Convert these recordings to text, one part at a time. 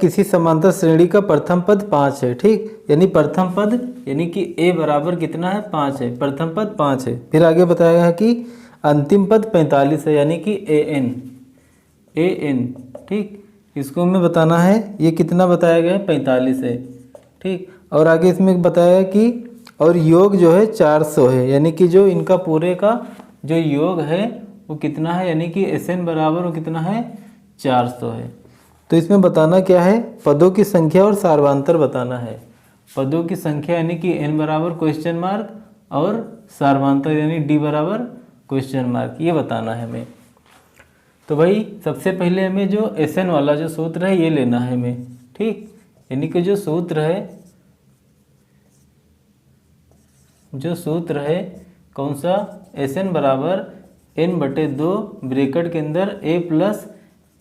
किसी समांतर श्रेणी का प्रथम पद 5 है, ठीक, यानी प्रथम पद यानी कि a बराबर कितना है 5 है, प्रथम पद 5 है। फिर आगे बताया है कि अंतिम पद 45 है, यानी कि an, ठीक, इसको हमें बताना है ये कितना बताया गया है 45 है, ठीक। और आगे इसमें बताया है कि और योग जो है 400 है, यानी कि जो इनका पूरे का जो योग है वो कितना है, यानी कि Sn बराबर वो कितना है 400 है। तो इसमें बताना क्या है, पदों की संख्या और सार्वधांतर बताना है। पदों की संख्या यानी कि n बराबर क्वेश्चन मार्क और सार्वधांतर यानी d बराबर क्वेश्चन मार्क, ये बताना है हमें। तो भाई सबसे पहले हमें जो Sn वाला जो सूत्र है ये लेना है हमें, ठीक, यानी कि जो सूत्र है कौन सा, Sn बराबर n/2 ब्रैकेट के अंदर a प्लस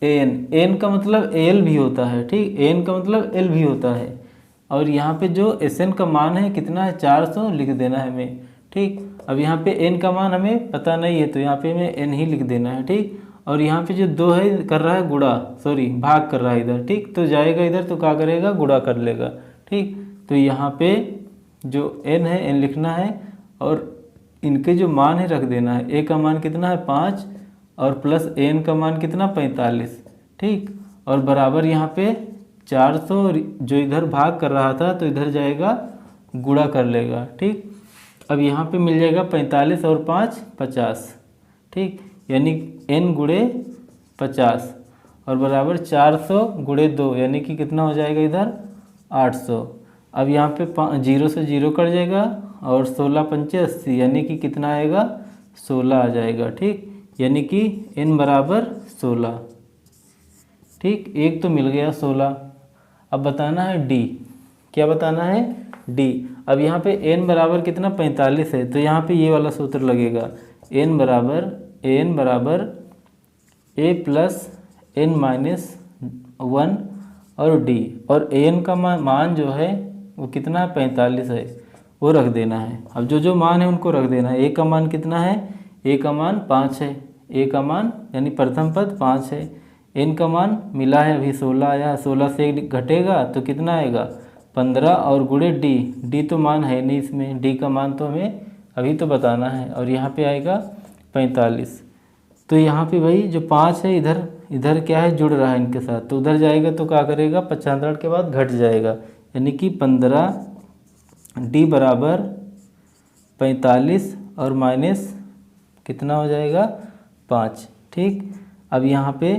an, n का मतलब al भी होता है, ठीक, n का मतलब l भी होता है। और यहाँ पे जो Sn का मान है कितना है 400 लिख देना है हमें, ठीक। अब यहाँ पे n का मान हमें पता नहीं है तो यहाँ पे हमें n ही लिख देना है, ठीक। और यहाँ पे जो 2 है कर रहा है गुणा, सॉरी भाग कर रहा है इधर, ठीक, तो जाएगा इधर तो क्या करेगा गुणा कर लेगा, ठीक। तो यहाँ पे जो n है n लिखना है और इनके जो मान है रख देना है। a का मान कितना है 5 और प्लस an का मान कितना 45, ठीक, और बराबर यहाँ पे 400 जो इधर भाग कर रहा था तो इधर जाएगा गुणा कर लेगा, ठीक। अब यहाँ पे मिल जाएगा 45 और 5 50, ठीक, यानी n गुणे 50 और बराबर 400 गुणे 2 यानी कि कितना हो जाएगा इधर 800। अब यहाँ पे 0 से 0 कट जाएगा और 16 पंचे 80 यानी कि कितना आएगा 16 आ जाएगा, ठीक, यानी कि n बराबर 16, ठीक, एक तो मिल गया 16। अब बताना है d, क्या बताना है d। अब यहाँ पे n बराबर कितना 45 है तो यहाँ पे ये वाला सूत्र लगेगा, n बराबर a प्लस n माइनस 1 और d, और an का मान जो है वो कितना है 45 है, वो रख देना है। अब जो मान है उनको रख देना है। a का मान कितना है, a का मान 5 है, a का मान यानी प्रथम पद 5 है, n का मान मिला है अभी 16 आया, 16 से घटेगा तो कितना आएगा 15 और गुणे d तो मान है नहीं इसमें, d का मान तो हमें अभी तो बताना है, और यहाँ पे आएगा 45। तो यहाँ पे भाई जो 5 है इधर क्या है जुड़ रहा है इनके साथ, तो उधर जाएगा तो क्या करेगा 75 के बाद घट जाएगा, यानी कि 15 d बराबर 45 और माइनस कितना हो जाएगा 5, ठीक। अब यहाँ पे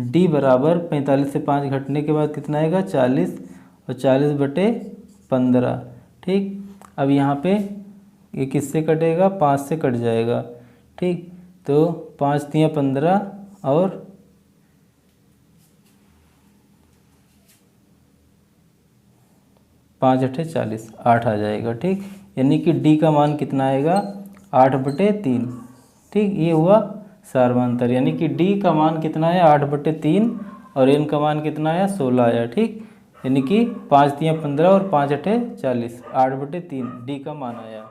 d बराबर 45 से 5 घटने के बाद कितना आएगा 40 और 40/15, ठीक। अब यहाँ पे ये किससे कटेगा 5 से कट जाएगा, ठीक, तो 5 तियाँ 15 और 5 अठे 40, 8 आ जाएगा, ठीक, यानी कि d का मान कितना आएगा 8/3, ठीक। ये हुआ सार्वधांतर, यानी कि d का मान कितना है 8/3 और n का मान कितना आया 16 आया, ठीक, यानी कि 5 तियाँ 15 और 5 अठे 40, 8/3 d का मान आया।